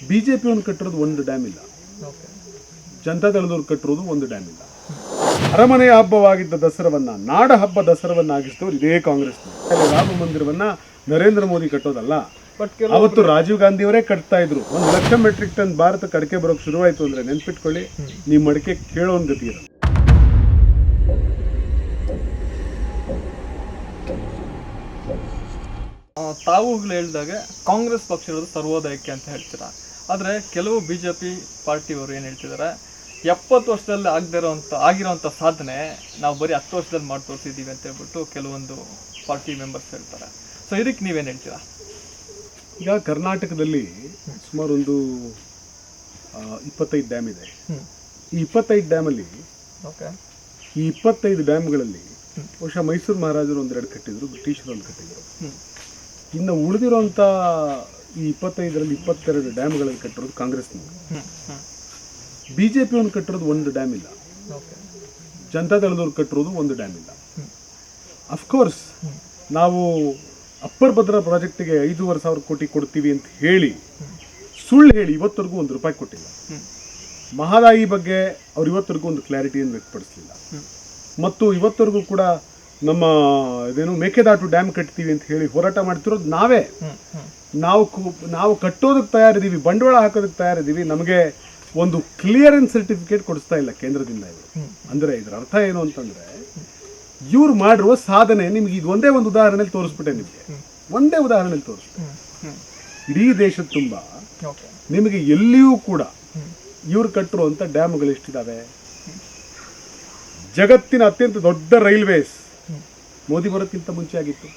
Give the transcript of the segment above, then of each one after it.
ಬಿಜೆಪಿಯವ್ನು ಕಟ್ಟಿರೋದು ಒಂದು ಡ್ಯಾಮ್ ಇಲ್ಲ, ಜನತಾದಳದವ್ರು ಕಟ್ಟಿರೋದು ಒಂದು ಡ್ಯಾಮ್ ಇಲ್ಲ. ಅರಮನೆಯ ಹಬ್ಬವಾಗಿದ್ದ ದಸರಾವನ್ನ ನಾಡ ಹಬ್ಬ ದಸರಾವನ್ನಾಗಿಸಿದವರು ಇದೇ ಕಾಂಗ್ರೆಸ್. ರಾಮ ಮಂದಿರವನ್ನ ನರೇಂದ್ರ ಮೋದಿ ಕಟ್ಟೋದಲ್ಲ, ಅವತ್ತು ರಾಜೀವ್ ಗಾಂಧಿ ಅವರೇ ಕಟ್ತಾ ಇದ್ರು. 1,00,000 ಮೆಟ್ರಿಕ್ ಟನ್ ಭಾರತಕ್ಕೆ ಅಡಿಕೆ ಬರೋಕೆ ಶುರುವಾಯಿತು ಅಂದ್ರೆ ನೆನ್ಪಿಟ್ಕೊಳ್ಳಿ, ನಿಮ್ಮ ಅಡಿಕೆ ಕೇಳೋ ಒಂದು ಗತಿ ಇರೋದು. ತಾವು ಹೇಳಿದಾಗ ಕಾಂಗ್ರೆಸ್ ಪಕ್ಷ ಇರೋದು ಸರ್ವೋದಯಕ್ಕೆ ಅಂತ ಹೇಳ್ತೀರಾ. ಆದರೆ ಕೆಲವು ಬಿಜೆಪಿ ಪಾರ್ಟಿಯವರು ಏನು ಹೇಳ್ತಿದ್ದಾರೆ, 70 ವರ್ಷದಲ್ಲಿ ಆಗಿರೋಂಥ ಸಾಧನೆ ನಾವು ಬರೀ 10 ವರ್ಷದಲ್ಲಿ ಮಾಡಿ ತೋರಿಸಿದ್ದೀವಿ ಅಂತ ಹೇಳ್ಬಿಟ್ಟು ಕೆಲವೊಂದು ಪಾರ್ಟಿ ಮೆಂಬರ್ಸ್ ಹೇಳ್ತಾರೆ. ಸೊ ಇದಕ್ಕೆ ನೀವೇನು ಹೇಳ್ತೀರಾ? ಈಗ ಕರ್ನಾಟಕದಲ್ಲಿ ಸುಮಾರು ಒಂದು 25 ಡ್ಯಾಮ್ ಇದೆ. ಈ 25 ಡ್ಯಾಮಲ್ಲಿ ಈ 25 ಡ್ಯಾಮ್ಗಳಲ್ಲಿ ಬಹುಶಃ ಮೈಸೂರು ಮಹಾರಾಜರು ಒಂದೆರಡು ಕಟ್ಟಿದ್ರು, ಬ್ರಿಟಿಷರು ಒಂದು ಕಟ್ಟಿದ್ರು. ಇನ್ನು ಉಳಿದಿರೋಂಥ ಈ 25ರಲ್ಲಿ 22 ಡ್ಯಾಮ್ಗಳಲ್ಲಿ ಕಟ್ಟಿರೋದು ಕಾಂಗ್ರೆಸ್ನವರು. ಬಿಜೆಪಿಯವ್ನು ಕಟ್ಟಿರೋದು ಒಂದು ಡ್ಯಾಮ್ ಇಲ್ಲ, ಜನತಾದಳದವ್ರು ಕಟ್ಟಿರೋದು ಒಂದು ಡ್ಯಾಮ್ ಇಲ್ಲ. ಅಫ್ಕೋರ್ಸ್ ನಾವು ಅಪ್ಪರ್ ಭದ್ರಾ ಪ್ರಾಜೆಕ್ಟಿಗೆ 5,500 ಕೋಟಿ ಕೊಡ್ತೀವಿ ಅಂತ ಹೇಳಿ ಸುಳ್ಳು ಹೇಳಿ ಇವತ್ತರೆಗೂ ₹1 ಕೊಟ್ಟಿಲ್ಲ. ಮಹದಾಯಿ ಬಗ್ಗೆ ಅವ್ರು ಇವತ್ತರೆಗೂ ಒಂದು ಕ್ಲಾರಿಟಿಯನ್ನು ವ್ಯಕ್ತಪಡಿಸಲಿಲ್ಲ. ಮತ್ತು ಇವತ್ತರೆಗೂ ಕೂಡ ನಮ್ಮ ಇದೇನು ಮೇಕೆದಾಟು ಡ್ಯಾಮ್ ಕಟ್ತೀವಿ ಅಂತ ಹೇಳಿ ಹೋರಾಟ ಮಾಡ್ತಿರೋದು ನಾವೇ. ನಾವು ಕಟ್ಟೋದಕ್ಕೆ ತಯಾರಿದ್ದೀವಿ, ಬಂಡವಾಳ ಹಾಕೋದಕ್ಕೆ ತಯಾರಿದ್ದೀವಿ. ನಮಗೆ ಒಂದು ಕ್ಲಿಯರೆನ್ಸ್ ಸರ್ಟಿಫಿಕೇಟ್ ಕೊಡಿಸ್ತಾ ಇಲ್ಲ ಕೇಂದ್ರದಿಂದ ಇವರು. ಅಂದರೆ ಇದರ ಅರ್ಥ ಏನು ಅಂತಂದರೆ, ಇವ್ರು ಮಾಡಿರುವ ಸಾಧನೆ ನಿಮ್ಗೆ ಇದು ಒಂದೇ ಒಂದು ಉದಾಹರಣೆಯಲ್ಲಿ ತೋರಿಸ್ಬಿಟ್ಟೆ. ನಿಮಗೆ ಒಂದೇ ಉದಾಹರಣೆಯಲ್ಲಿ ತೋರಿಸ್ಬಿಟ್ಟೆ. ಇಡೀ ದೇಶದ ತುಂಬ ನಿಮಗೆ ಎಲ್ಲಿಯೂ ಕೂಡ ಇವ್ರು ಕಟ್ಟಿರುವಂಥ ಡ್ಯಾಮ್ಗಳು ಎಷ್ಟಿದ್ದಾವೆ? ಜಗತ್ತಿನ ಅತ್ಯಂತ ದೊಡ್ಡ ರೈಲ್ವೇಸ್ ಮೋದಿ ಬರೋಕ್ಕಿಂತ ಮುಂಚೆ ಆಗಿತ್ತು.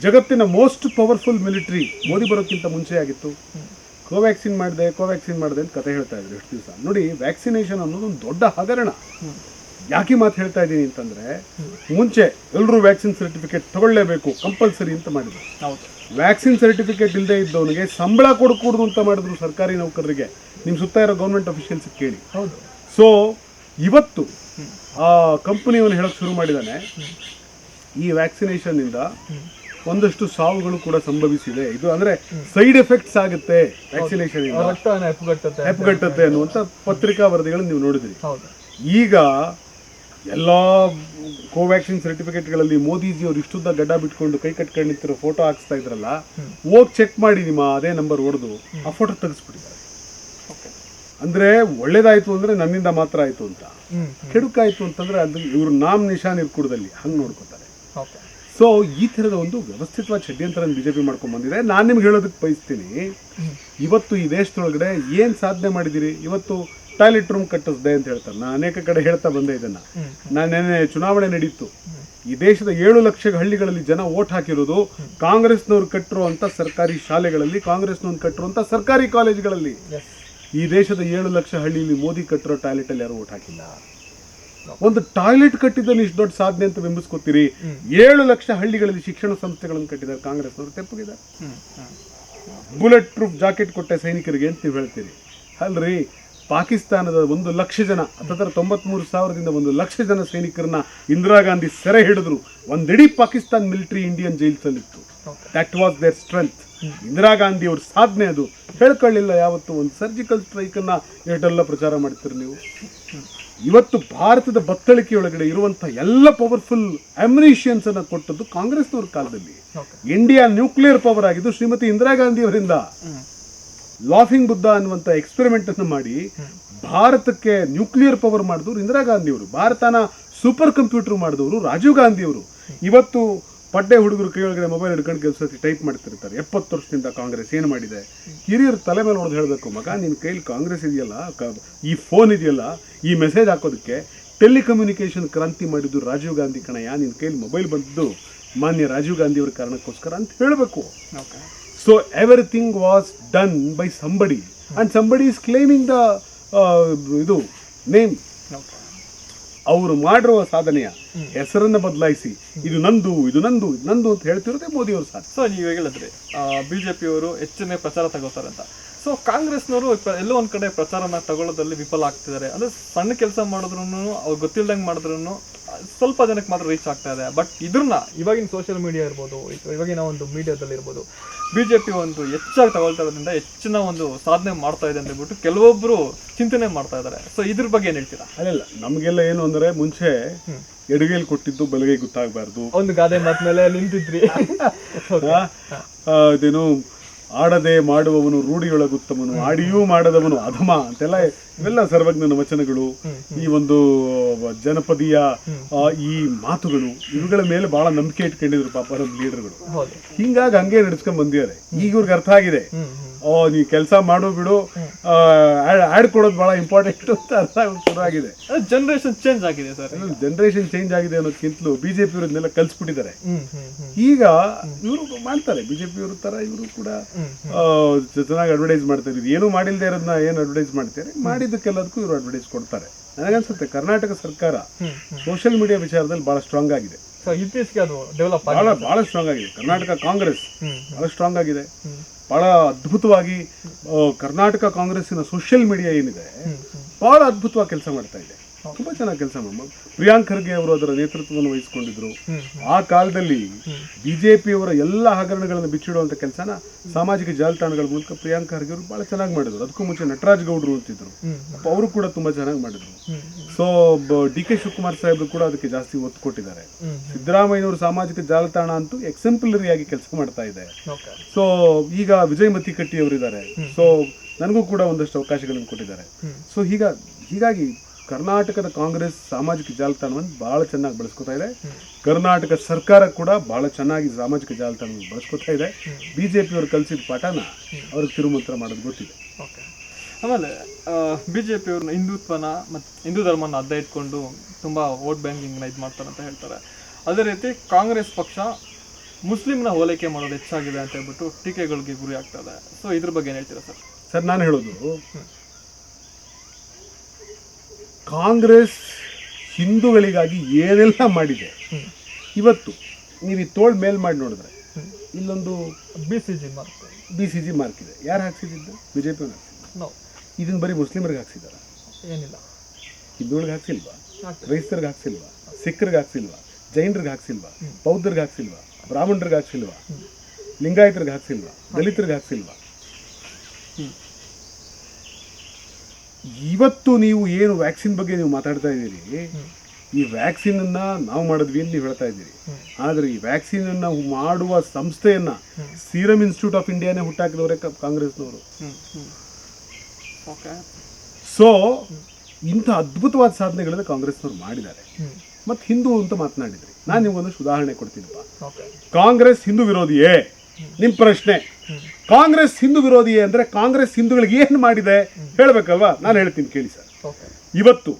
ಜಗತ್ತಿನ ಮೋಸ್ಟ್ ಪವರ್ಫುಲ್ ಮಿಲಿಟರಿ ಮೋದಿ ಬರೋಕ್ಕಿಂತ ಮುಂಚೆ ಆಗಿತ್ತು. ಕೋವ್ಯಾಕ್ಸಿನ್ ಮಾಡಿದೆ ಅಂತ ಕತೆ ಹೇಳ್ತಾ ಇದ್ರು ಎಷ್ಟು ದಿವಸ. ನೋಡಿ, ವ್ಯಾಕ್ಸಿನೇಷನ್ ಅನ್ನೋದು ಒಂದು ದೊಡ್ಡ ಹಗರಣ. ಯಾಕೆ ಮಾತು ಹೇಳ್ತಾ ಇದ್ದೀನಿ ಅಂತಂದರೆ, ಮುಂಚೆ ಎಲ್ಲರೂ ವ್ಯಾಕ್ಸಿನ್ ಸರ್ಟಿಫಿಕೇಟ್ ತಗೊಳ್ಳೇಬೇಕು ಕಂಪಲ್ಸರಿ ಅಂತ ಮಾಡಿದ್ರು. ವ್ಯಾಕ್ಸಿನ್ ಸರ್ಟಿಫಿಕೇಟ್ ಇಲ್ಲದೆ ಇದ್ದವನಿಗೆ ಸಂಬಳ ಕೊಡಕೂಡದು ಅಂತ ಮಾಡಿದ್ರು ಸರ್ಕಾರಿ ನೌಕರರಿಗೆ. ನಿಮ್ಮ ಸುತ್ತ ಇರೋ ಗೌರ್ಮೆಂಟ್ ಅಫಿಷಿಯಲ್ಸ್ ಕೇಳಿ. ಸೊ ಇವತ್ತು ಆ ಕಂಪನಿಯವನು ಹೇಳೋಕ್ಕೆ ಶುರು ಮಾಡಿದ್ದಾನೆ, ಈ ವ್ಯಾಕ್ಸಿನೇಷನ್ನಿಂದ ಒಂದಷ್ಟು ಸಾವುಗಳು ಕೂಡ ಸಂಭವಿಸಿದೆ. ಇದು ಅಂದರೆ ಸೈಡ್ ಎಫೆಕ್ಟ್ಸ್ ಆಗುತ್ತೆ ವ್ಯಾಕ್ಸಿನೇಷನ್, ಹೆಪ್ಪುಗಟ್ಟುತ್ತೆ ಅನ್ನುವಂಥ ಪತ್ರಿಕಾ ವರದಿಗಳನ್ನು ನೀವು ನೋಡಿದ್ರಿ. ಈಗ ಎಲ್ಲ ಕೋವ್ಯಾಕ್ಸಿನ್ ಸರ್ಟಿಫಿಕೇಟ್ಗಳಲ್ಲಿ ಮೋದಿಜಿಯವರು ಇಷ್ಟುದ್ದ ಗಡ್ಡ ಬಿಟ್ಕೊಂಡು ಕೈ ಕಟ್ಕೊಂಡು ನಿಂತಿರೋ ಫೋಟೋ ಹಾಕ್ಸ್ತಾ ಇದ್ರಲ್ಲ, ಹೋಗಿ ಚೆಕ್ ಮಾಡಿ ನಿಮ್ಮ ಅದೇ ನಂಬರ್ ಹೊಡೆದು ಆ ಫೋಟೋ ತೆಗೆಸ್ಬಿಟ್ಟಿದ್ದಾರೆ. ಅಂದರೆ ಒಳ್ಳೇದಾಯಿತು ಅಂದರೆ ನನ್ನಿಂದ ಮಾತ್ರ ಆಯಿತು ಅಂತ, ಕೆಡುಕಾಯಿತು ಅಂತಂದರೆ ಅದು ಇವರು ನಿಶಾನ್ ಇರ್ಕೂಡದಲ್ಲಿ ಹಂಗೆ ನೋಡ್ಕೋತಾರೆ. ಸೊ ಈ ಥರದ ಒಂದು ವ್ಯವಸ್ಥಿತವಾದ ಷಡ್ಯಂತ್ರ ಬಿಜೆಪಿ ಮಾಡ್ಕೊಂಡು ಬಂದಿದೆ. ನಾನು ನಿಮ್ಗೆ ಹೇಳೋದಕ್ಕೆ ಬಯಸ್ತೀನಿ, ಇವತ್ತು ಈ ದೇಶದೊಳಗಡೆ ಏನು ಸಾಧನೆ ಮಾಡಿದ್ದೀರಿ. ಇವತ್ತು ಟಾಯ್ಲೆಟ್ ರೂಮ್ ಕಟ್ಟಿಸ್ದೆ ಅಂತ ಹೇಳ್ತಾರೆ. ನಾನು ಅನೇಕ ಕಡೆ ಹೇಳ್ತಾ ಬಂದೆ ಇದನ್ನು. ನೆನ್ನೆ ಚುನಾವಣೆ ನಡೀತು. ಈ ದೇಶದ 7 ಲಕ್ಷ ಹಳ್ಳಿಗಳಲ್ಲಿ ಜನ ಓಟ್ ಹಾಕಿರೋದು ಕಾಂಗ್ರೆಸ್ನವ್ರು ಕಟ್ಟಿರುವಂಥ ಸರ್ಕಾರಿ ಶಾಲೆಗಳಲ್ಲಿ, ಕಾಂಗ್ರೆಸ್ನವ್ರು ಕಟ್ಟಿರುವಂಥ ಸರ್ಕಾರಿ ಕಾಲೇಜುಗಳಲ್ಲಿ. ಈ ದೇಶದ 7 ಲಕ್ಷ ಹಳ್ಳಿಯಲ್ಲಿ ಮೋದಿ ಕಟ್ಟಿರೋ ಟಾಯ್ಲೆಟಲ್ಲಿ ಯಾರು ಓಟ್ ಹಾಕಿಲ್ಲ. ಒಂದು ಟಾಯ್ಲೆಟ್ ಕಟ್ಟಿದ್ದನ್ನು ಇಷ್ಟು ದೊಡ್ಡ ಸಾಧನೆ ಅಂತ ಬಿಂಬಿಸ್ಕೊತೀರಿ. 7 ಲಕ್ಷ ಹಳ್ಳಿಗಳಲ್ಲಿ ಶಿಕ್ಷಣ ಸಂಸ್ಥೆಗಳನ್ನು ಕಟ್ಟಿದ್ದಾರೆ ಕಾಂಗ್ರೆಸ್ನವರು, ತೆಪ್ಪಗಿದ್ದಾರೆ. ಬುಲೆಟ್ ಪ್ರೂಫ್ ಜಾಕೆಟ್ ಕೊಟ್ಟೆ ಸೈನಿಕರಿಗೆ ಅಂತ ನೀವು ಹೇಳ್ತೀರಿ. ಅಲ್ರಿ, ಪಾಕಿಸ್ತಾನದ 1 ಲಕ್ಷ ಜನ, 93,000ದಿಂದ 1 ಲಕ್ಷ ಜನ ಸೈನಿಕರನ್ನ ಇಂದಿರಾ ಗಾಂಧಿ ಸೆರೆ ಹಿಡಿದ್ರು. ಒಂದಿಡೀ ಪಾಕಿಸ್ತಾನ್ ಮಿಲಿಟರಿ ಇಂಡಿಯನ್ ಜೈಲ್ಸಲ್ಲಿತ್ತು. That was their strength. Indira Gandhi ಅವ್ರ ಸಾಧನೆ ಅದು. ಹೇಳ್ಕೊಳ್ಳಿಲ್ಲ ಯಾವತ್ತು. ಒಂದು ಸರ್ಜಿಕಲ್ ಸ್ಟ್ರೈಕನ್ನು ಎಷ್ಟೆಲ್ಲ ಪ್ರಚಾರ ಮಾಡ್ತೀರಿ ನೀವು. ಇವತ್ತು ಭಾರತದ ಬತ್ತಳಿಕೆಯೊಳಗಡೆ ಇರುವಂಥ ಎಲ್ಲ ಪವರ್ಫುಲ್ ಅಮ್ಯುನಿಷಿಯನ್ಸ್ ಅನ್ನು ಕೊಟ್ಟದ್ದು ಕಾಂಗ್ರೆಸ್ನವ್ರ ಕಾಲದಲ್ಲಿ. ಇಂಡಿಯಾ ನ್ಯೂಕ್ಲಿಯರ್ ಪವರ್ ಆಗಿದ್ದು ಶ್ರೀಮತಿ ಇಂದಿರಾ ಗಾಂಧಿ ಅವರಿಂದ. ಲಾಫಿಂಗ್ ಬುದ್ಧ ಅನ್ನುವಂಥ ಎಕ್ಸ್ಪೆರಿಮೆಂಟ್ ಅನ್ನು ಮಾಡಿ ಭಾರತಕ್ಕೆ ನ್ಯೂಕ್ಲಿಯರ್ ಪವರ್ ಮಾಡಿದವರು ಇಂದಿರಾ ಗಾಂಧಿ ಅವರು. ಭಾರತನ ಸೂಪರ್ ಕಂಪ್ಯೂಟರ್ ಮಾಡಿದವರು ರಾಜೀವ್ ಗಾಂಧಿ ಅವರು. ಇವತ್ತು ಪಡ್ಡೆ ಹುಡುಗರು ಕೈಯೊಳಗಡೆ ಮೊಬೈಲ್ ಹಿಡ್ಕೊಂಡು ಕೆಲಸ ಟೈಪ್ ಮಾಡ್ತಿರ್ತಾರೆ. 70 ವರ್ಷದಿಂದ ಕಾಂಗ್ರೆಸ್ ಏನು ಮಾಡಿದೆ? ಹಿರಿಯರು ತಲೆ ಮೇಲೆ ಹೊಡೆದು ಹೇಳಬೇಕು, ಮಗ ನಿನ್ನ ಕೈಲಿ ಕಾಂಗ್ರೆಸ್ ಇದೆಯಲ್ಲ, ಈ ಫೋನ್ ಇದೆಯಲ್ಲ, ಈ ಮೆಸೇಜ್ ಹಾಕೋದಕ್ಕೆ ಟೆಲಿಕಮ್ಯುನಿಕೇಷನ್ ಕ್ರಾಂತಿ ಮಾಡಿದ್ದು ರಾಜೀವ್ ಗಾಂಧಿ ಕಣಯ್ಯ. ನಿನ್ನ ಕೈಲಿ ಮೊಬೈಲ್ ಬಂದಿದ್ದು ಮಾನ್ಯ ರಾಜೀವ್ ಗಾಂಧಿ ಅವ್ರ ಕಾರಣಕ್ಕೋಸ್ಕರ ಅಂತ ಹೇಳಬೇಕು. So everything was done by somebody and somebody is claiming the ಇದು ನೇಮ್. ಅವರು ಮಾಡಿರುವ ಸಾಧನೆಯ ಹೆಸರನ್ನು ಬದಲಾಯಿಸಿ ಇದು ನಂದು ಅಂತ ಹೇಳ್ತಿರೋದೇ ಮೋದಿ ಅವರು ಸಾಧ್ಯ. ಸೊ ನೀವು ಹೇಳಿದ್ರಿ ಬಿಜೆಪಿಯವರು ಹೆಚ್ಚಿನ ಪ್ರಚಾರ ತಗೋತಾರೆ ಅಂತ. ಸೊ ಕಾಂಗ್ರೆಸ್ನವರು ಎಲ್ಲೋ ಒಂದು ಕಡೆ ಪ್ರಚಾರನ ತಗೊಳ್ಳೋದ್ರಲ್ಲಿ ವಿಫಲ ಆಗ್ತಿದ್ದಾರೆ. ಅಂದರೆ ಸಣ್ಣ ಕೆಲಸ ಮಾಡಿದ್ರು, ಅವ್ರು ಗೊತ್ತಿಲ್ದಂಗೆ ಮಾಡಿದ್ರು ಸ್ವಲ್ಪ ಜನಕ್ಕೆ ಮಾತ್ರ ರೀಚ್ ಆಗ್ತಾ ಇದೆ. ಬಟ್ ಇದ್ರನ್ನ ಇವಾಗಿನ ಸೋಷಿಯಲ್ ಮೀಡಿಯಾ ಇರ್ಬೋದು, ಇವಾಗಿನ ಒಂದು ಮೀಡಿಯಾದಲ್ಲಿ ಇರ್ಬೋದು, ಬಿಜೆಪಿ ಒಂದು ಹೆಚ್ಚಾಗಿ ತಗೊಳ್ತಾ ಇರೋದ್ರಿಂದ ಹೆಚ್ಚಿನ ಒಂದು ಸಾಧನೆ ಮಾಡ್ತಾ ಇದೆ ಅಂತ ಹೇಳ್ಬಿಟ್ಟು ಕೆಲವೊಬ್ರು ಚಿಂತನೆ ಮಾಡ್ತಾ ಇದ್ದಾರೆ. ಸೊ ಇದ್ರ ಬಗ್ಗೆ ಏನ್ ಹೇಳ್ತೀರಾ? ಅಲ್ಲ, ನಮಗೆಲ್ಲ ಏನು ಅಂದ್ರೆ ಮುಂಚೆ ಎಡಗೈಲಿ ಕೊಟ್ಟಿದ್ದು ಬಲಗೈ ಗೊತ್ತಾಗಬಾರ್ದು ಒಂದು ಗಾದೆ ಮಾತ್ಮೇಲೆ ನಿಂತಿದ್ರಿ. ಇದೇನು ಆಡದೆ ಮಾಡುವವನು ರೂಢಿಯೊಳಗುತ್ತಮನು, ಆಡಿಯೂ ಮಾಡದವನು ಅಧಮ ಅಂತೆಲ್ಲ ಇವೆಲ್ಲ ಸರ್ವಜ್ಞನ ವಚನಗಳು, ಈ ಒಂದು ಜನಪದೀಯ ಈ ಮಾತುಗಳು, ಇವುಗಳ ಮೇಲೆ ಬಹಳ ನಂಬಿಕೆ ಇಟ್ಕೊಂಡಿದ್ರು ಪಾಪ ನಮ್ಮ ಲೀಡರ್ಗಳು. ಹಿಂಗಾಗಿ ಹಂಗೆ ನಡ್ಸ್ಕೊಂಡ್ ಬಂದಿದ್ದಾರೆ. ಈಗ ಇವ್ರಿಗೆ ಅರ್ಥ ಆಗಿದೆ, ನೀ ಕೆಲಸ ಮಾಡು ಬಿಡು, ಆಡ್ ಕೊಡೋದು ಬಹಳ ಇಂಪಾರ್ಟೆಂಟ್ ಅಂತ ಅರ್ಥ ಶುರುವಾಗಿದೆ. ಜನರೇಷನ್ ಚೇಂಜ್ ಆಗಿದೆ ಸರ್. ಜನರೇಷನ್ ಚೇಂಜ್ ಆಗಿದೆ ಅನ್ನೋದಕ್ಕಿಂತಲೂ ಬಿಜೆಪಿ ಇವರನ್ನೆಲ್ಲ ಕಲ್ಸ್ಬಿಟ್ಟಿದ್ದಾರೆ. ಈಗ ಇವರು ಮಾಡ್ತಾರೆ, ಬಿಜೆಪಿ ಇವ್ರ ತರ ಇವರು ಕೂಡ ಚೆನ್ನಾಗಿ ಅಡ್ವರ್ಟೈಸ್ ಮಾಡ್ತಾರೆ. ಇದು ಏನು ಮಾಡಿಲ್ದೇ ಇರೋದನ್ನ ಏನು ಅಡ್ವರ್ಟೈಸ್ ಮಾಡ್ತಾರೆ, ಮಾಡಿದ್ದಕ್ಕೆಲ್ಲದಕ್ಕೂ ಇವರು ಅಡ್ವರ್ಟೈಸ್ ಕೊಡ್ತಾರೆ. ನನಗನ್ಸುತ್ತೆ ಕರ್ನಾಟಕ ಸರ್ಕಾರ ಸೋಷಿಯಲ್ ಮೀಡಿಯಾ ವಿಚಾರದಲ್ಲಿ ಬಹಳ ಸ್ಟ್ರಾಂಗ್ ಆಗಿದೆ. ಇತ್ತೀಚೆಗೆ ಅದು ಡೆವಲಪ್ ಬಹಳ ಸ್ಟ್ರಾಂಗ್ ಆಗಿದೆ. ಕರ್ನಾಟಕ ಕಾಂಗ್ರೆಸ್ ಬಹಳ ಸ್ಟ್ರಾಂಗ್ ಆಗಿದೆ. ಬಹಳ ಅದ್ಭುತವಾಗಿ ಕರ್ನಾಟಕ ಕಾಂಗ್ರೆಸ್ಸಿನ ಸೋಷಿಯಲ್ ಮೀಡಿಯಾ ಏನಿದೆ ಬಹಳ ಅದ್ಭುತವಾಗಿ ಕೆಲಸ ಮಾಡ್ತಾ ಇದೆ. ತುಂಬಾ ಚೆನ್ನಾಗಿ ಕೆಲಸ ಮಾಡಿ ಪ್ರಿಯಾಂಕ್ ಖರ್ಗೆ ಅವರು ಅದರ ನೇತೃತ್ವವನ್ನು ವಹಿಸಿಕೊಂಡಿದ್ರು. ಆ ಕಾಲದಲ್ಲಿ ಬಿಜೆಪಿಯವರ ಎಲ್ಲ ಹಗರಣಗಳನ್ನು ಬಿಚ್ಚಿಡುವಂತ ಕೆಲಸನ ಸಾಮಾಜಿಕ ಜಾಲತಾಣಗಳ ಮೂಲಕ ಪ್ರಿಯಾಂಕ್ ಖರ್ಗೆ ಅವರು ಬಹಳ ಚೆನ್ನಾಗಿ ಮಾಡಿದ್ರು. ಅದಕ್ಕೂ ಮುಂಚೆ ನಟರಾಜ್ ಗೌಡ್ರು ಅಂತಿದ್ರು, ಅವರು ಕೂಡ ತುಂಬಾ ಚೆನ್ನಾಗಿ ಮಾಡಿದ್ರು. ಸೊ ಡಿ ಕೆ ಶಿವಕುಮಾರ್ ಸಾಹೇಬರು ಕೂಡ ಅದಕ್ಕೆ ಜಾಸ್ತಿ ಒತ್ತು ಕೊಟ್ಟಿದ್ದಾರೆ. ಸಿದ್ದರಾಮಯ್ಯನವರು ಸಾಮಾಜಿಕ ಜಾಲತಾಣ ಅಂತೂ ಎಕ್ಸೆಂಪ್ಲರಿ ಆಗಿ ಕೆಲಸ ಮಾಡ್ತಾ ಇದೆ. ಸೊ ಈಗ ವಿಜಯ್ ಮತ್ತಿಕಟ್ಟಿ ಅವರಿದ್ದಾರೆ. ಸೊ ನನಗೂ ಕೂಡ ಒಂದಷ್ಟು ಅವಕಾಶಗಳನ್ನು ಕೊಟ್ಟಿದ್ದಾರೆ. ಸೊ ಹೀಗಾಗಿ ಕರ್ನಾಟಕದ ಕಾಂಗ್ರೆಸ್ ಸಾಮಾಜಿಕ ಜಾಲತಾಣವನ್ನು ಬಹಳ ಚೆನ್ನಾಗಿ ಬಳಸ್ಕೊತಾ ಇದೆ. ಕರ್ನಾಟಕ ಸರ್ಕಾರ ಕೂಡ ಬಹಳ ಚೆನ್ನಾಗಿ ಸಾಮಾಜಿಕ ಜಾಲತಾಣವನ್ನು ಬಳಸ್ಕೊತಾ ಇದೆ. ಬಿಜೆಪಿಯವರು ಕಲಿಸಿದ ಪಾಠನ ಅವ್ರಿಗೆ ತಿರುಮಂತ್ರ ಮಾಡೋದು ಗೊತ್ತಿದೆ. ಆಮೇಲೆ ಬಿಜೆಪಿಯವ್ರನ್ನ ಹಿಂದುತ್ವನ ಮತ್ತು ಹಿಂದೂ ಧರ್ಮನ ಅಡ್ಡ ಇಟ್ಕೊಂಡು ತುಂಬ ವೋಟ್ ಬ್ಯಾಂಕಿಂಗ್ನ ಇದು ಮಾಡ್ತಾರೆ ಅಂತ ಹೇಳ್ತಾರೆ. ಅದೇ ರೀತಿ ಕಾಂಗ್ರೆಸ್ ಪಕ್ಷ ಮುಸ್ಲಿಮ್ನ ಹೋಲಿಕೆ ಮಾಡೋದು ಹೆಚ್ಚಾಗಿದೆ ಅಂತ ಹೇಳ್ಬಿಟ್ಟು ಟೀಕೆಗಳಿಗೆ ಗುರಿ ಆಗ್ತದೆ. ಸೊ ಇದ್ರ ಬಗ್ಗೆ ಏನು ಹೇಳ್ತೀರಾ ಸರ್? ಸರ್, ನಾನು ಹೇಳೋದು ಕಾಂಗ್ರೆಸ್ ಹಿಂದೂಗಳಿಗಾಗಿ ಏನೆಲ್ಲ ಮಾಡಿದೆ. ಇವತ್ತು ನೀವು ಈ ತೋಳ್ ಮೇಲ್ ಮಾಡಿ ನೋಡಿದ್ರೆ ಇಲ್ಲೊಂದು ಬಿ ಸಿ ಜಿ ಮಾರ್ಕ್ ಇದೆ. ಯಾರು ಹಾಕ್ಸಿದ್ದು? ಬಿಜೆಪಿ ಹಾಕ್ಸಿದ್ದು. ಇದನ್ನ ಬರೀ ಮುಸ್ಲಿಮರಿಗೆ ಹಾಕ್ಸಿದಾರ? ಏನಿಲ್ಲ. ಹಿಂದೂಗಳಿಗೆ ಹಾಕ್ಸಿಲ್ವಾ? ಕ್ರೈಸ್ತರಿಗೆ ಹಾಕ್ಸಿಲ್ವಾ? ಸಿಖ್ರಿಗೆ ಹಾಕ್ಸಿಲ್ವಾ? ಜೈನರಿಗೆ ಹಾಕ್ಸಿಲ್ವಾ? ಬೌದ್ಧರಿಗೆ ಹಾಕ್ಸಿಲ್ವಾ? ಬ್ರಾಹ್ಮಣರಿಗೆ ಹಾಕ್ಸಿಲ್ವಾ? ಲಿಂಗಾಯತರಿಗೆ ಹಾಕ್ಸಿಲ್ವಾ? ದಲಿತರಿಗೆ ಹಾಕ್ಸಿಲ್ವಾ? ಇವತ್ತು ನೀವು ಏನು ವ್ಯಾಕ್ಸಿನ್ ಬಗ್ಗೆ ನೀವು ಮಾತಾಡ್ತಾ ಇದ್ದೀರಿ, ಈ ವ್ಯಾಕ್ಸಿನ್ ಅನ್ನ ನಾವು ಮಾಡಿದ್ವಿ ಅಂತ ನೀವು ಹೇಳ್ತಾ ಇದ್ದೀರಿ. ಆದ್ರೆ ಈ ವ್ಯಾಕ್ಸಿನ್ ಅನ್ನ ಮಾಡುವ ಸಂಸ್ಥೆಯನ್ನ ಸೀರಮ್ ಇನ್ಸ್ಟಿಟ್ಯೂಟ್ ಆಫ್ ಇಂಡಿಯಾನೇ ಹುಟ್ಟಾಕಿದವರೇ ಕಾಂಗ್ರೆಸ್ನವರು. ಸೊ ಇಂಥ ಅದ್ಭುತವಾದ ಸಾಧನೆಗಳನ್ನ ಕಾಂಗ್ರೆಸ್ನವ್ರು ಮಾಡಿದ್ದಾರೆ. ಮತ್ತೆ ಹಿಂದೂ ಅಂತ ಮಾತನಾಡಿದ್ರಿ. ನಾನು ನಿಮ್ಗೊಂದಷ್ಟು ಉದಾಹರಣೆ ಕೊಡ್ತೀನಪ್ಪ. ಕಾಂಗ್ರೆಸ್ ಹಿಂದೂ ವಿರೋಧಿಯೇ? ನಿಮ್ ಪ್ರಶ್ನೆ. ಕಾಂಗ್ರೆಸ್ ಹಿಂದೂ ವಿರೋಧಿಯೇ ಅಂದ್ರೆ ಕಾಂಗ್ರೆಸ್ ಹಿಂದೂಗಳಿಗೆ ಏನ್ ಮಾಡಿದೆ ಹೇಳ್ಬೇಕಲ್ವಾ? ನಾನು ಹೇಳ್ತೀನಿ ಕೇಳಿ ಸರ್. ಇವತ್ತು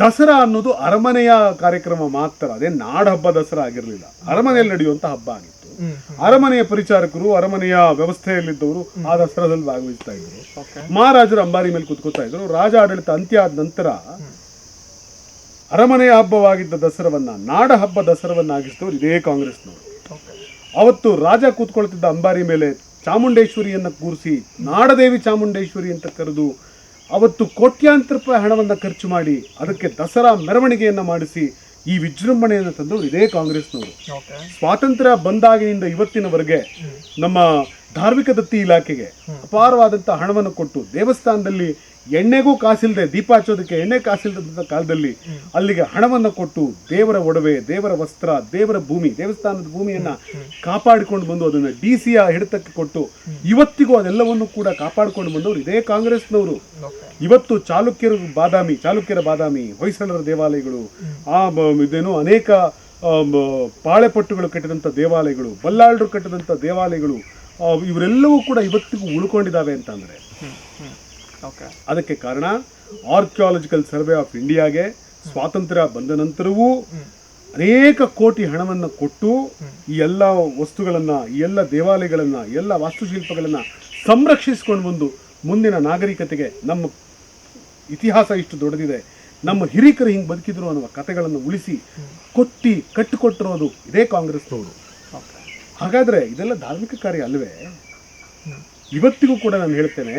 ದಸರಾ ಅನ್ನೋದು ಅರಮನೆಯ ಕಾರ್ಯಕ್ರಮ ಮಾತ್ರ, ಅದೇ ನಾಡ ಹಬ್ಬ ದಸರಾ ಆಗಿರಲಿಲ್ಲ. ಅರಮನೆಯಲ್ಲಿ ನಡೆಯುವಂತ ಹಬ್ಬ ಆಗಿತ್ತು. ಅರಮನೆಯ ಪರಿಚಾರಕರು, ಅರಮನೆಯ ವ್ಯವಸ್ಥೆಯಲ್ಲಿದ್ದವರು ಆ ದಸರಾದಲ್ಲಿ ಭಾಗವಹಿಸ್ತಾ ಇದ್ರು. ಮಹಾರಾಜರು ಅಂಬಾರಿ ಮೇಲೆ ಕುತ್ಕೋತಾ ಇದ್ರು. ರಾಜ ಆಡಳಿತ ಅಂತ್ಯ ಆದ ನಂತರ ಅರಮನೆಯ ಹಬ್ಬವಾಗಿದ್ದ ದಸರಾವನ್ನ ನಾಡ ಹಬ್ಬ ದಸರಾವನ್ನಾಗಿಸಿದವರು ಇದೇ ಕಾಂಗ್ರೆಸ್ನವರು. ಅವತ್ತು ರಾಜ ಕೂತ್ಕೊಳ್ತಿದ್ದ ಅಂಬಾರಿ ಮೇಲೆ ಚಾಮುಂಡೇಶ್ವರಿಯನ್ನ ಕೂರಿಸಿ ನಾಡದೇವಿ ಚಾಮುಂಡೇಶ್ವರಿ ಅಂತ ಕರೆದು ಅವತ್ತು ಕೋಟ್ಯಾಂತರ ರೂಪಾಯಿ ಹಣವನ್ನು ಖರ್ಚು ಮಾಡಿ ಅದಕ್ಕೆ ದಸರಾ ಮೆರವಣಿಗೆಯನ್ನು ಮಾಡಿಸಿ ಈ ವಿಜೃಂಭಣೆಯನ್ನು ತಂದವರು ಇದೇ ಕಾಂಗ್ರೆಸ್ನವರು. ಸ್ವಾತಂತ್ರ್ಯ ಬಂದಾಗಿನಿಂದ ಇವತ್ತಿನವರೆಗೆ ನಮ್ಮ ಧಾರ್ಮಿಕ ದತ್ತಿ ಇಲಾಖೆಗೆ ಅಪಾರವಾದಂಥ ಹಣವನ್ನು ಕೊಟ್ಟು ದೇವಸ್ಥಾನದಲ್ಲಿ ಎಣ್ಣೆಗೂ ಕಾಸಿಲ್ಲದೆ ದೀಪ ಹಚ್ಚೋದಕ್ಕೆ ಎಣ್ಣೆ ಕಾಸಿಲ್ಲದಂಥ ಕಾಲದಲ್ಲಿ ಅಲ್ಲಿಗೆ ಹಣವನ್ನು ಕೊಟ್ಟು ದೇವರ ಒಡವೆ, ದೇವರ ವಸ್ತ್ರ, ದೇವರ ಭೂಮಿ, ದೇವಸ್ಥಾನದ ಭೂಮಿಯನ್ನ ಕಾಪಾಡಿಕೊಂಡು ಬಂದು ಅದನ್ನು ಡಿಸಿಯ ಹಿಡಿತಕ್ಕೆ ಕೊಟ್ಟು ಇವತ್ತಿಗೂ ಅದೆಲ್ಲವನ್ನು ಕೂಡ ಕಾಪಾಡಿಕೊಂಡು ಬಂದವರು ಇದೇ ಕಾಂಗ್ರೆಸ್ನವರು. ಇವತ್ತು ಚಾಲುಕ್ಯರ ಬಾದಾಮಿ, ಹೊಯ್ಸಳರ ದೇವಾಲಯಗಳು, ಇದೇನು ಅನೇಕ ಪಾಳೆಪಟ್ಟುಗಳು ಕಟ್ಟಿದಂಥ ದೇವಾಲಯಗಳು, ಬಲ್ಲಾಳರು ಕಟ್ಟಿದಂಥ ದೇವಾಲಯಗಳು, ಇವರೆಲ್ಲವೂ ಕೂಡ ಇವತ್ತಿಗೂ ಉಳ್ಕೊಂಡಿದ್ದಾವೆ ಅಂತಂದ್ರೆ ಅದಕ್ಕೆ ಕಾರಣ ಆರ್ಕಿಯಾಲಜಿಕಲ್ ಸರ್ವೆ ಆಫ್ ಇಂಡಿಯಾಗೆ ಸ್ವಾತಂತ್ರ್ಯ ಬಂದ ನಂತರವೂ ಅನೇಕ ಕೋಟಿ ಹಣವನ್ನು ಕೊಟ್ಟು ಈ ಎಲ್ಲ ವಸ್ತುಗಳನ್ನ, ಈ ಎಲ್ಲ ದೇವಾಲಯಗಳನ್ನ, ಎಲ್ಲ ವಾಸ್ತುಶಿಲ್ಪಗಳನ್ನ ಸಂರಕ್ಷಿಸಿಕೊಂಡು ಬಂದು ಮುಂದಿನ ನಾಗರಿಕತೆಗೆ ನಮ್ಮ ಇತಿಹಾಸ ಇಷ್ಟು ದೊಡ್ಡದಿದೆ, ನಮ್ಮ ಹಿರಿಕರು ಹಿಂಗೆ ಬದುಕಿದ್ರು ಅನ್ನುವ ಕಥೆಗಳನ್ನು ಉಳಿಸಿ ಕಟ್ಟಿಕೊಟ್ಟಿರೋದು ಇದೇ ಕಾಂಗ್ರೆಸ್ನವರು. ಹಾಗಾದ್ರೆ ಇದೆಲ್ಲ ಧಾರ್ಮಿಕ ಕಾರ್ಯ ಅಲ್ವೇ? ಇವತ್ತಿಗೂ ಕೂಡ ನಾನು ಹೇಳ್ತೇನೆ,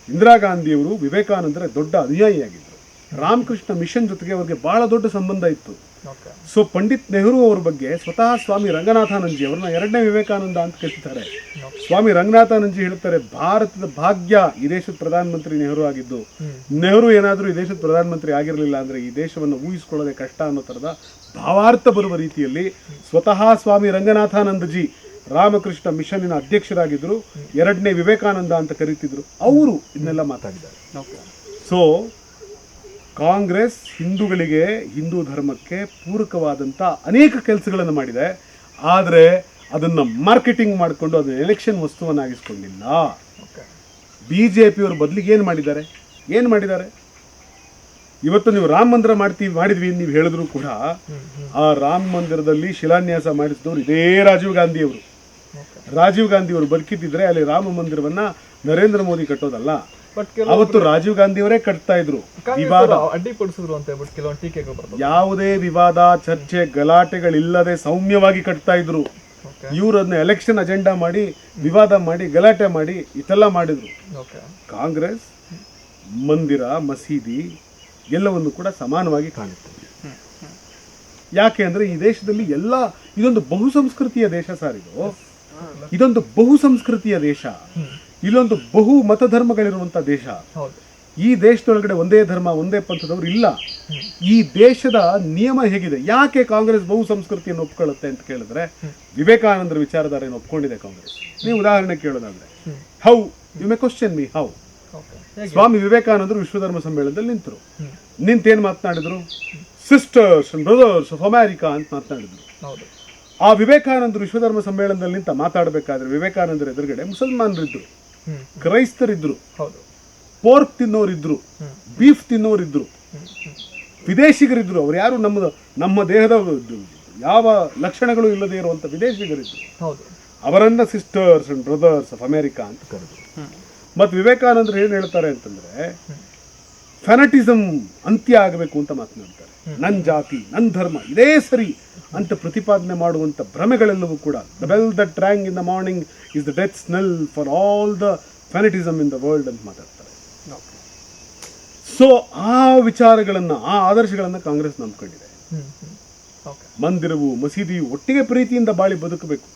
ಇಂದಿರಾ ಗಾಂಧಿಯವರು ವಿವೇಕಾನಂದರ ದೊಡ್ಡ ಅನುಯಾಯಿಯಾಗಿದ್ದರು. ರಾಮಕೃಷ್ಣ ಮಿಷನ್ ಜೊತೆಗೆ ಅವ್ರಿಗೆ ಬಹಳ ದೊಡ್ಡ ಸಂಬಂಧ ಇತ್ತು. ಓಕೆ. ಸೊ ಪಂಡಿತ್ ನೆಹರು ಅವ್ರ ಬಗ್ಗೆ ಸ್ವತಃ ಸ್ವಾಮಿ ರಂಗನಾಥಾನಂದಜಿ ಅವ್ರನ್ನ ಎರಡನೇ ವಿವೇಕಾನಂದ ಅಂತ ಕರೀತಾರೆ. ಸ್ವಾಮಿ ರಂಗನಾಥಾನಂದಜಿ ಹೇಳ್ತಾರೆ, ಭಾರತದ ಭಾಗ್ಯ ಈ ದೇಶದ ಪ್ರಧಾನಮಂತ್ರಿ ನೆಹರು ಆಗಿದ್ದು. ನೆಹರು ಏನಾದರೂ ಈ ದೇಶದ ಪ್ರಧಾನಮಂತ್ರಿ ಆಗಿರಲಿಲ್ಲ ಅಂದ್ರೆ ಈ ದೇಶವನ್ನು ಊಹಿಸ್ಕೊಳ್ಳೋದೇ ಕಷ್ಟ ಅನ್ನೋ ಥರದ ಭಾವಾರ್ಥ ಬರುವ ರೀತಿಯಲ್ಲಿ ಸ್ವತಃ ಸ್ವಾಮಿ ರಂಗನಾಥಾನಂದಜಿ ರಾಮಕೃಷ್ಣ ಮಿಷನ್ನಿನ ಅಧ್ಯಕ್ಷರಾಗಿದ್ದರು, ಎರಡನೇ ವಿವೇಕಾನಂದ ಅಂತ ಕರೀತಿದ್ರು. ಅವರು ಇದನ್ನೆಲ್ಲ ಮಾತಾಡಿದ್ದಾರೆ. ಸೊ ಕಾಂಗ್ರೆಸ್ ಹಿಂದೂಗಳಿಗೆ, ಹಿಂದೂ ಧರ್ಮಕ್ಕೆ ಪೂರಕವಾದಂಥ ಅನೇಕ ಕೆಲಸಗಳನ್ನು ಮಾಡಿದೆ. ಆದರೆ ಅದನ್ನು ಮಾರ್ಕೆಟಿಂಗ್ ಮಾಡಿಕೊಂಡು ಅದನ್ನು ಎಲೆಕ್ಷನ್ ವಸ್ತುವನ್ನಾಗಿಸ್ಕೊಂಡಿಲ್ಲ. BJP ಬದಲಿಗೆ ಏನು ಮಾಡಿದ್ದಾರೆ? ಇವತ್ತು ನೀವು ರಾಮ ಮಂದಿರ ಮಾಡಿದ್ವಿ ನೀವು ಹೇಳಿದ್ರು ಕೂಡ ಆ ರಾಮ ಮಂದಿರದಲ್ಲಿ ಶಿಲಾನ್ಯಾಸ ಮಾಡಿಸಿದವರು ಇದೇ ರಾಜೀವ್ ಗಾಂಧಿಯವರು. ರಾಜೀವ್ ಗಾಂಧಿಯವರು ಬದುಕಿದ್ದಿದ್ರೆ ಅಲ್ಲಿ ರಾಮ ಮಂದಿರವನ್ನ ನರೇಂದ್ರ ಮೋದಿ ಕಟ್ಟೋದಲ್ಲ, ಅವತ್ತು ರಾಜೀವ್ ಗಾಂಧಿಯವರೇ ಕಟ್ತಾ ಇದ್ರು. ವಿವಾದ ಅಡ್ಡಿಪಡಿಸಿದ್ರು ಅಂತ ಹೇಳ್ಬಿಟ್ಟು ಕೆಲವೊಂದು ಟೀಕೆಗಳು ಬರ್ತವೆ. ಯಾವುದೇ ವಿವಾದ, ಚರ್ಚೆ, ಗಲಾಟೆಗಳಿಲ್ಲದೆ ಸೌಮ್ಯವಾಗಿ ಕಟ್ತಾ ಇದ್ರು. ಇವರನ್ನ ಎಲೆಕ್ಷನ್ ಅಜೆಂಡಾ ಮಾಡಿ, ವಿವಾದ ಮಾಡಿ, ಗಲಾಟೆ ಮಾಡಿ ಇದೆಲ್ಲ ಮಾಡಿದ್ರು. ಕಾಂಗ್ರೆಸ್ ಮಂದಿರ, ಮಸೀದಿ ಎಲ್ಲವನ್ನು ಕೂಡ ಸಮಾನವಾಗಿ ಕಾಣುತ್ತೆ. ಯಾಕೆ ಅಂದ್ರೆ ಈ ದೇಶದಲ್ಲಿ ಇದೊಂದು ಬಹುಸಂಸ್ಕೃತಿಯ ದೇಶ ಸರ್. ಇದೊಂದು ಬಹುಸಂಸ್ಕೃತಿಯ ದೇಶ. ಇಲ್ಲೊಂದು ಬಹು ಮತಧರ್ಮಗಳಿರುವಂತ ದೇಶ. ಈ ದೇಶದೊಳಗಡೆ ಒಂದೇ ಧರ್ಮ, ಒಂದೇ ಪಂಥದವರು ಇಲ್ಲ. ಈ ದೇಶದ ನಿಯಮ ಹೇಗಿದೆ? ಯಾಕೆ ಕಾಂಗ್ರೆಸ್ ಬಹು ಸಂಸ್ಕೃತಿಯನ್ನು ಒಪ್ಕೊಳ್ಳುತ್ತೆ ಅಂತ ಕೇಳಿದ್ರೆ, ವಿವೇಕಾನಂದರ ವಿಚಾರಧಾರೆಯನ್ನು ಒಪ್ಕೊಂಡಿದೆ ಕಾಂಗ್ರೆಸ್. ನೀವು ಉದಾಹರಣೆ ಕೇಳೋದಾದ್ರೆ, how you may question me how. Swami ವಿವೇಕಾನಂದರು ವಿಶ್ವಧರ್ಮ ಸಮ್ಮೇಳನದಲ್ಲಿ ನಿಂತೇನು ಮಾತನಾಡಿದ್ರು? Sisters and brothers of America ಅಂತ ಮಾತನಾಡಿದ್ರು. ಆ ವಿವೇಕಾನಂದರು ವಿಶ್ವಧರ್ಮ ಸಮ್ಮೇಳನದಲ್ಲಿ ನಿಂತ ಮಾತಾಡಬೇಕಾದ್ರೆ ವಿವೇಕಾನಂದರ ಎದುರುಗಡೆ ಮುಸಲ್ಮಾನರಿದ್ರು, ಕ್ರೈಸ್ತರಿದ್ರು, ಪೋರ್ಕ್ ತಿನ್ನೋರಿದ್ರು, ಬೀಫ್ ತಿನ್ನೋರಿದ್ರು, ವಿದೇಶಿಗರಿದ್ರು. ಅವ್ರು ಯಾರು ನಮ್ಮ ದೇಹದ ಯಾವ ಲಕ್ಷಣಗಳು ಇಲ್ಲದೆ ಇರುವಂತ ವಿದೇಶಿಗರಿದ್ರು. ಅವರನ್ನ sisters and brothers of America ಅಂತ ಕರೆದ್ರು. ಮತ್ತು ವಿವೇಕಾನಂದರು ಏನು ಹೇಳ್ತಾರೆ ಅಂತಂದ್ರೆ, ಫ್ಯಾನಟಿಸಮ್ ಅಂತ್ಯ ಆಗಬೇಕು ಅಂತ ಮಾತನಾಡ್ತಾರೆ. ನನ್ನ ಜಾತಿ, ನನ್ನ ಧರ್ಮ ಇದೇ ಸರಿ ಅಂತ ಪ್ರತಿಪಾದನೆ ಮಾಡುವಂತ ಭ್ರಮೆಗಳೆಲ್ಲವೂ ಕೂಡ, the bell that wrong in the morning is the death smell for all the ಫ್ಯಾನಟಿಸಮ್ in the world ಅಂತ ಮಾತಾಡ್ತಾರೆ. ಸೊ ಆ ವಿಚಾರಗಳನ್ನ, ಆ ಆದರ್ಶಗಳನ್ನ ಕಾಂಗ್ರೆಸ್ ನಂಬ್ಕೊಂಡಿದೆ. ಮಂದಿರವು, ಮಸೀದಿಯು ಒಟ್ಟಿಗೆ ಪ್ರೀತಿಯಿಂದ ಬಾಳಿ ಬದುಕಬೇಕು.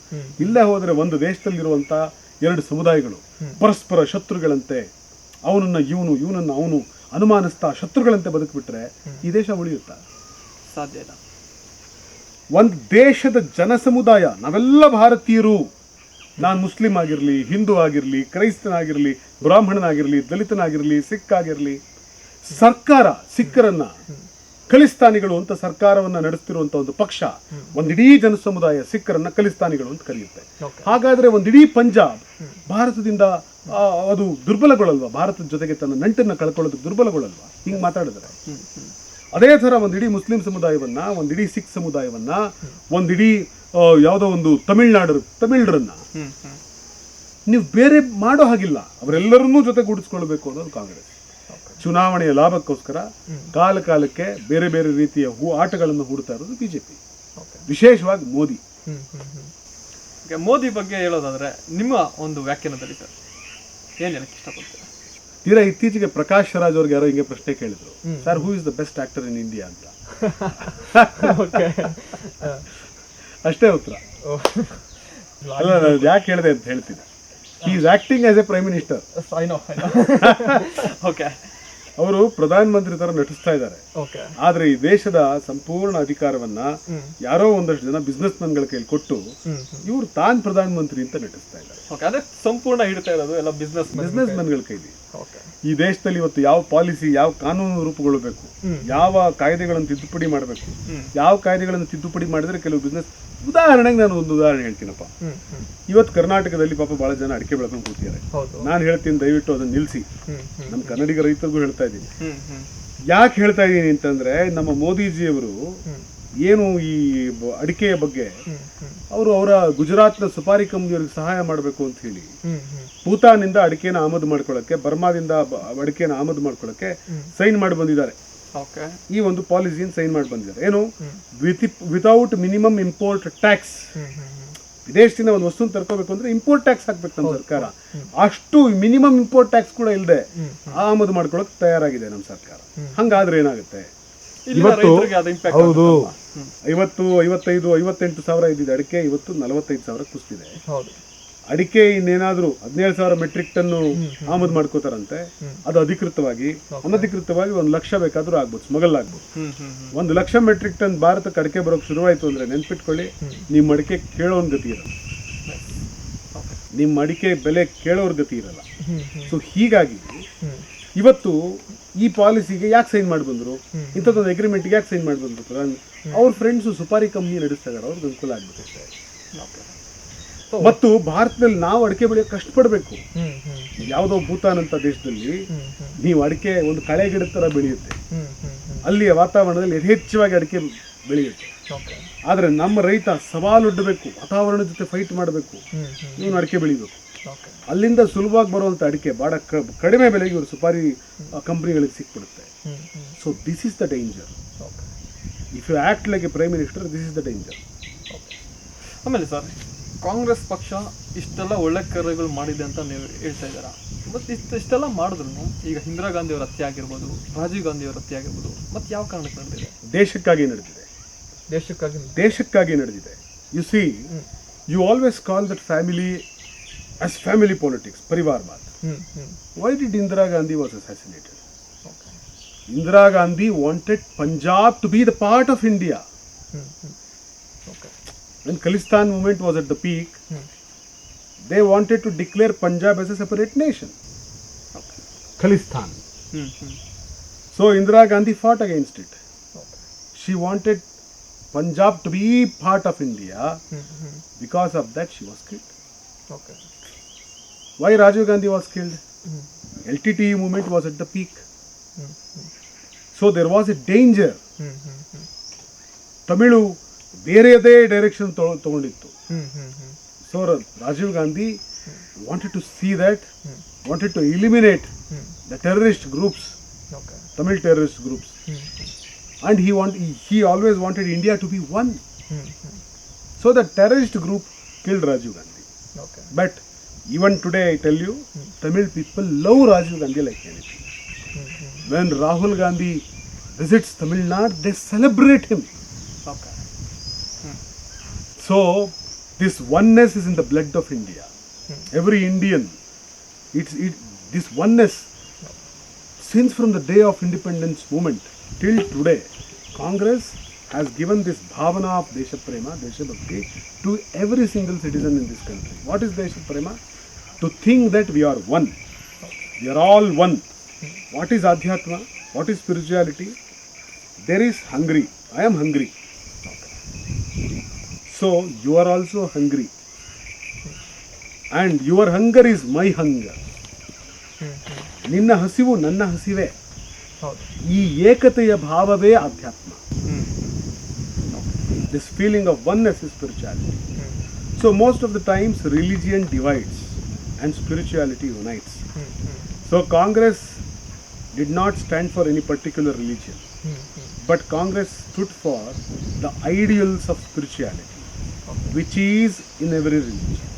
ಇಲ್ಲೇ ಹೋದ್ರೆ ಒಂದು ದೇಶದಲ್ಲಿರುವಂತ ಎರಡು ಸಮುದಾಯಗಳು ಪರಸ್ಪರ ಶತ್ರುಗಳಂತೆ, ಅವನನ್ನ ಇವನನ್ನ ಅವನು ಅನುಮಾನಿಸ್ತಾ ಶತ್ರುಗಳಂತೆ ಬದುಕಿಬಿಟ್ರೆ ಈ ದೇಶ ಉಳಿಯುತ್ತಾ? ಸಾಧ್ಯ ಇಲ್ಲ. ಒಂದು ದೇಶದ ಜನ ಸಮುದಾಯ, ನಾವೆಲ್ಲ ಭಾರತೀಯರು, ನಾನು ಮುಸ್ಲಿಂ ಆಗಿರಲಿ, ಹಿಂದೂ ಆಗಿರಲಿ, ಕ್ರೈಸ್ತನಾಗಿರಲಿ, ಬ್ರಾಹ್ಮಣನಾಗಿರಲಿ, ದಲಿತನಾಗಿರಲಿ, ಸಿಖ್ ಆಗಿರಲಿ, ಸರ್ಕಾರ ಸಿಖ್ಖರನ್ನ ಖಲಿಸ್ತಾನಿಗಳು ಅಂತ ಸರ್ಕಾರವನ್ನ ನಡೆಸ್ತಿರುವಂತ ಒಂದು ಪಕ್ಷ ಒಂದಿಡೀ ಜನ ಸಮುದಾಯ ಸಿಖ್ಖರನ್ನ ಖಲಿಸ್ತಾನಿಗಳು ಅಂತ ಕರೆಯುತ್ತೆ. ಹಾಗಾದ್ರೆ ಒಂದಿಡೀ ಪಂಜಾಬ್ ಭಾರತದಿಂದ ಅದು ದುರ್ಬಲಗೊಳ್ಳಲ್ವಾ? ಭಾರತದ ಜೊತೆಗೆ ತನ್ನ ನಂಟನ್ನ ಕಳ್ಕೊಳ್ಳೋದು ದುರ್ಬಲಗೊಳ್ಳಲ್ವಾ ಹಿಂಗ್ ಮಾತಾಡಿದ್ರೆ? ಅದೇ ತರ ಒಂದಿಡೀ ಮುಸ್ಲಿಂ ಸಮುದಾಯವನ್ನ, ಒಂದಿಡೀ ಸಿಖ್ ಸಮುದಾಯವನ್ನ, ಒಂದಿಡೀ ಯಾವುದೋ ಒಂದು ತಮಿಳರನ್ನ ನೀವು ಬೇರೆ ಮಾಡೋ ಹಾಗಿಲ್ಲ. ಅವರೆಲ್ಲರನ್ನೂ ಜೊತೆಗೂಡಿಸ್ಕೊಳ್ಬೇಕು ಅನ್ನೋದು ಕಾಂಗ್ರೆಸ್. ಚುನಾವಣೆಯ ಲಾಭಕ್ಕೋಸ್ಕರ ಕಾಲಕ್ಕೆ ಬೇರೆ ಬೇರೆ ರೀತಿಯ ಆಟಗಳನ್ನು ಹೂಡ್ತಾ ಇರೋದು ಬಿಜೆಪಿ, ವಿಶೇಷವಾಗಿ ಮೋದಿ. ಮೋದಿ ಬಗ್ಗೆ ಹೇಳೋದಾದ್ರೆ ನಿಮ್ಮ ಒಂದು ವ್ಯಾಖ್ಯಾನದಲ್ಲಿ ಸರ್ ಏನ್ ಹೇಳಕ್ಕೆ ಇಷ್ಟಪಡ್ತೀರಾ? ತೀರಾ ಇತ್ತೀಚೆಗೆ ಪ್ರಕಾಶ್ ರಾಜ್ ಅವ್ರಿಗೆ ಯಾರೋ ಹಿಂಗೆ ಪ್ರಶ್ನೆ ಕೇಳಿದ್ರು, sir who is the best actor in India ಅಂತ. ಅಷ್ಟೇ ಉತ್ತರ. ಅಲ್ಲ, ನಾನು ಯಾಕೆ ಹೇಳಿದೆ ಅಂತ ಹೇಳ್ತೀನಿ. He is acting as A prime minister. ಅವರು ಪ್ರಧಾನಮಂತ್ರಿ ತರ ನಟಿಸ್ತಾ ಇದ್ದಾರೆ. ಆದ್ರೆ ಈ ದೇಶದ ಸಂಪೂರ್ಣ ಅಧಿಕಾರವನ್ನ ಯಾರೋ ಒಂದಷ್ಟು ಜನ ಬಿಸ್ನೆಸ್ ಮನ್ಗಳ ಕೈಲಿ ಕೊಟ್ಟು ಇವರು ತಾನ್ ಪ್ರಧಾನಮಂತ್ರಿ ಅಂತ ನಟಿಸ್ತಾ ಇದ್ದಾರೆ. ಸಂಪೂರ್ಣ ಹಿಡ್ತಾ ಇರೋದು ಎಲ್ಲ ಬಿಸ್ನೆಸ್ ಮನ್ಗಳ ಕೈಲಿ. ಈ ದೇಶದಲ್ಲಿ ಇವತ್ತು ಯಾವ ಪಾಲಿಸಿ, ಯಾವ ಕಾನೂನು ರೂಪುಗೊಳ್ಳಬೇಕು, ಯಾವ ಕಾಯ್ದೆಗಳನ್ನು ತಿದ್ದುಪಡಿ ಮಾಡಬೇಕು, ಯಾವ ಕಾಯ್ದೆಗಳನ್ನು ತಿದ್ದುಪಡಿ ಮಾಡಿದ್ರೆ ಕೆಲವು ಬಿಸ್ನೆಸ್. ಉದಾಹರಣೆಗೆ ನಾನು ಒಂದು ಉದಾಹರಣೆ ಹೇಳ್ತೀನಪ್ಪ. ಇವತ್ತು ಕರ್ನಾಟಕದಲ್ಲಿ ಪಾಪ ಬಹಳ ಜನ ಅಡಿಕೆ ಬೆಳ್ಕೊಂಡು ಕೂತಿದ್ದಾರೆ. ನಾನು ಹೇಳ್ತೀನಿ, ದಯವಿಟ್ಟು ಅದನ್ನ ನಿಲ್ಸಿ. ನಮ್ಮ ಕನ್ನಡಿಗ ರೈತರಿಗೂ ಹೇಳ್ತಾ ಇದ್ದೀನಿ. ಯಾಕೆ ಹೇಳ್ತಾ ಇದ್ದೀನಿ ಅಂತಂದ್ರೆ, ನಮ್ಮ ಮೋದಿಜಿಯವರು ಏನು ಈ ಅಡಿಕೆಯ ಬಗ್ಗೆ ಅವರ ಗುಜರಾತ್ನ ಸುಪಾರಿ ಕಂಪ್ನಿಯವರಿಗೆ ಸಹಾಯ ಮಾಡಬೇಕು ಅಂತ ಹೇಳಿ ಭೂತಾನಿಂದ ಅಡಿಕೆನ ಆಮದು ಮಾಡ್ಕೊಳ್ಳಕ್ಕೆ, ಬರ್ಮಾದಿಂದ ಅಡಿಕೆನ ಆಮದು ಮಾಡ್ಕೊಳ್ಳಕ್ಕೆ ಸೈನ್ ಮಾಡಿ ಬಂದಿದ್ದಾರೆ. ಈ ಒಂದು ಪಾಲಿಸಿಯನ್ನು ಸೈನ್ ಮಾಡಿ ಬಂದಿದ್ದಾರೆ. ಏನು? Without minimum import tax. ವಿದೇಶದಿಂದ ಒಂದು ವಸ್ತುನ ತರ್ಕೋಬೇಕು ಅಂದ್ರೆ ಇಂಪೋರ್ಟ್ ಟ್ಯಾಕ್ಸ್ ಹಾಕ್ಬೇಕು ನಮ್ಮ ಸರ್ಕಾರ. ಅಷ್ಟು ಮಿನಿಮಮ್ ಇಂಪೋರ್ಟ್ ಟ್ಯಾಕ್ಸ್ ಕೂಡ ಇಲ್ಲದೆ ಆಮದು ಮಾಡ್ಕೊಳಕ್ ತಯಾರಾಗಿದೆ ನಮ್ಮ ಸರ್ಕಾರ. ಹಂಗಾದ್ರೆ ಏನಾಗುತ್ತೆ? ಇವತ್ತು ಹೌದು 55,000 ಇದ್ದಿದೆ ಅಡಿಕೆ, ಇವತ್ತು 45,000 ಕುಸಿದಿದೆ. ಅಡಿಕೆ ಇನ್ನೇನಾದ್ರೂ 17,000 ಮೆಟ್ರಿಕ್ ಟನ್ ಆಮದು ಮಾಡ್ಕೋತಾರಂತೆ. ಅದು ಅಧಿಕೃತವಾಗಿ, ಅನಧಿಕೃತವಾಗಿ 1,00,000 ಬೇಕಾದ್ರೂ ಆಗ್ಬೋದು, ಸ್ಮಗಲ್ ಆಗ್ಬೋದು. 1,00,000 ಮೆಟ್ರಿಕ್ ಟನ್ ಭಾರತಕ್ಕೆ ಅಡಿಕೆ ಬರೋಕ್ ಶುರುವಾಯ್ತು ಅಂದ್ರೆ ನೆನ್ಪಿಟ್ಕೊಳ್ಳಿ, ನಿಮ್ಮ ಅಡಿಕೆ ಕೇಳೋನ್ ಗತಿ ಇರಲ್ಲ, ನಿಮ್ಮ ಅಡಿಕೆ ಬೆಲೆ ಕೇಳೋರ್ ಗತಿ ಇರಲ್ಲ. ಸೊ ಹೀಗಾಗಿ ಇವತ್ತು ಈ ಪಾಲಿಸಿಗೆ ಯಾಕೆ ಸೈನ್ ಮಾಡಿ ಬಂದ್ರು, ಇಂಥದ್ದೊಂದು ಅಗ್ರಿಮೆಂಟ್ಗೆ ಯಾಕೆ ಸೈನ್ ಮಾಡಿ ಬಂದ್ರು? ಅವ್ರ ಫ್ರೆಂಡ್ಸು ಸುಪಾರಿ ಕಂಪ್ನಿ ನಡೆಸ್ತಾ ಇದ್ದಾರೆ, ಅವ್ರಿಗೆ ಅನುಕೂಲ ಆಗ್ಬಿಡುತ್ತೆ. ಮತ್ತು ಭಾರತದಲ್ಲಿ ನಾವು ಅಡಿಕೆ ಬೆಳೆಯೋಕೆ ಕಷ್ಟಪಡಬೇಕು. ಯಾವುದೋ ಭೂತಾನ್ ಅಂತ ದೇಶದಲ್ಲಿ ನೀವು ಅಡಿಕೆ ಒಂದು ಕಳೆ ಗಿಡದ ಥರ ಬೆಳೆಯುತ್ತೆ, ಅಲ್ಲಿಯ ವಾತಾವರಣದಲ್ಲಿ ಯಥೇಚ್ಛವಾಗಿ ಅಡಿಕೆ ಬೆಳೆಯುತ್ತೆ. ಆದರೆ ನಮ್ಮ ರೈತ ಸವಾಲೊಡ್ಡಬೇಕು, ವಾತಾವರಣದ ಜೊತೆ ಫೈಟ್ ಮಾಡಬೇಕು, ಇವನು ಅಡಿಕೆ ಬೆಳಿಬೇಕು. ಅಲ್ಲಿಂದ ಸುಲಭವಾಗಿ ಬರುವಂಥ ಅಡಿಕೆ ಭಾಳ ಕಡಿಮೆ ಬೆಲೆಗೆ ಇವರು ಸುಪಾರಿ ಕಂಪ್ನಿಗಳಿಗೆ ಸಿಕ್ಬಿಡುತ್ತೆ. So this is the danger. If you act like a prime minister, this is the danger. ಆಮೇಲೆ ಸರ್, ಕಾಂಗ್ರೆಸ್ ಪಕ್ಷ ಇಷ್ಟೆಲ್ಲ ಒಳ್ಳೆ ಕಾರ್ಯಗಳು ಮಾಡಿದೆ ಅಂತ ನೀವು ಹೇಳ್ತಾ ಇದ್ದೀರಾ. ಮತ್ತು ಇಷ್ಟೆಲ್ಲ ಮಾಡಿದ್ರು ಈಗ ಇಂದಿರಾ ಗಾಂಧಿ ಅವರ ಹತ್ಯೆ ಆಗಿರ್ಬೋದು, ರಾಜೀವ್ ಗಾಂಧಿ ಅವರ ಹತ್ಯೆ ಆಗಿರ್ಬೋದು, ಮತ್ತು ಯಾವ ಕಾರಣಕ್ಕೆ ನಡೆದಿದೆ? ದೇಶಕ್ಕಾಗಿ ನಡೆದಿದೆ. ದೇಶಕ್ಕಾಗಿ ನಡೆದಿದೆ. You see, you always call that family as family politics, Parivarvad. Why did Indira Gandhi was assassinated? Indira Gandhi wanted Punjab to be the part of India. When Khalistan movement was at the peak, they wanted to declare Punjab as a separate nation. Khalistan. So Indira Gandhi fought against it. She wanted Punjab to be part of India. Because of that, she was killed. Why Rajiv Gandhi was killed? LTTE movement was at the peak. So there was a danger. Tamilu ಬೇರೆಯದೇ direction ತಗೊಂಡಿತ್ತು. So Rajiv Gandhi wanted to see that, wanted to eliminate the terrorist groups, Tamil terrorist groups. And he always wanted India to be one. So the terrorist group killed Rajiv Gandhi. But even today, I tell you, Tamil people love Rajiv Gandhi like anything. When Rahul Gandhi visits Tamil Nadu, they celebrate him. So, this oneness is in the blood of India. Every Indian, this oneness, since from the day of independence movement till today, Congress has given this bhavana of Desha Prema, Desha Bhakti to every single citizen in this country. What is Desha Prema? To think that we are one. We are all one. What is Adhyatma? What is spirituality? There is hungry. I am hungry. So you are also hungry. And your hunger is my hunger. ನಿನ್ನ ಹಸಿವು ನನ್ನ ಹಸಿವೆ. ಈ ಏಕತೆಯ ಭಾವವೇ ಅಧ್ಯಾತ್ಮ. This feeling of oneness is spirituality. So most of the times religion divides and spirituality unites. So Congress did not stand for any particular religion, but Congress stood for the ideals of spirituality, which is in every religion.